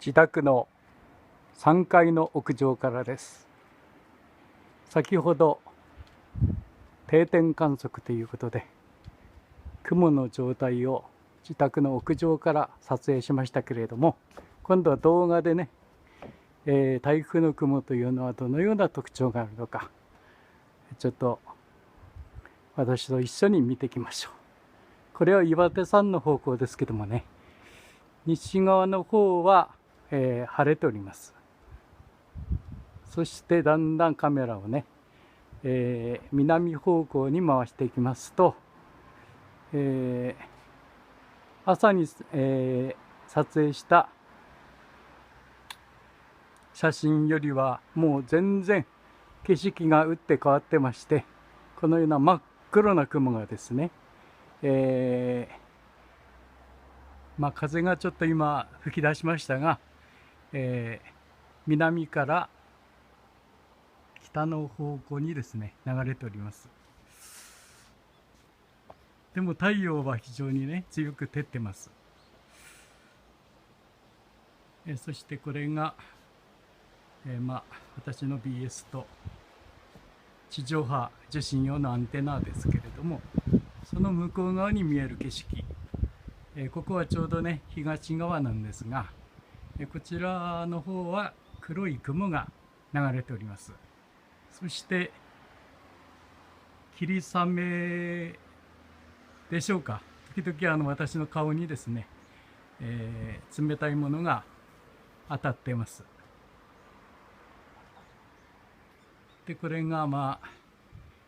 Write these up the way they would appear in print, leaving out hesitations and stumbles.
自宅の3階の屋上からです。先ほど定点観測ということで雲の状態を自宅の屋上から撮影しましたけれども、今度は動画でね、台風の雲というのはどのような特徴があるのか、ちょっと私と一緒に見ていきましょう。これは岩手山の方向ですけどもね、西側の方は、晴れております。そしてだんだんカメラをね、南方向に回していきますと、朝に、撮影した写真よりはもう全然景色が打って変わってまして、このような真っ黒な雲がですね、風がちょっと今吹き出しましたが、南から北の方向にですね流れております。でも太陽は非常にね強く照ってます。そしてこれが、私の BS と地上波受信用のアンテナですけれども、その向こう側に見える景色、ここはちょうどね東側なんですが、こちらの方は黒い雲が流れております。そして霧雨でしょうか、時々私の顔にですね、冷たいものが当たっています。でこれが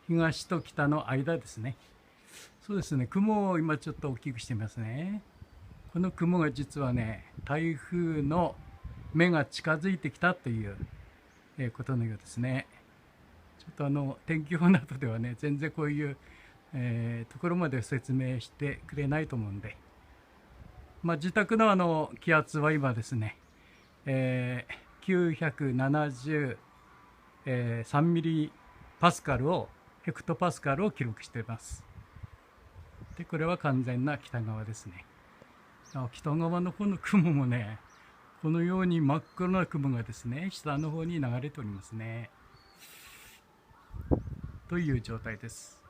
東と北の間ですね。そうですね、雲を今ちょっと大きくしてますね。この雲が実はね台風の目が近づいてきたということのようですね。ちょっと天気予報などではね全然こういう、ところまで説明してくれないと思うんで、自宅の気圧は今ですね、973ミリパスカルをヘクトパスカルを記録しています。でこれは完全な北側ですね。北側のこの雲もねこのように真っ黒な雲がですね下の方に流れておりますねという状態です。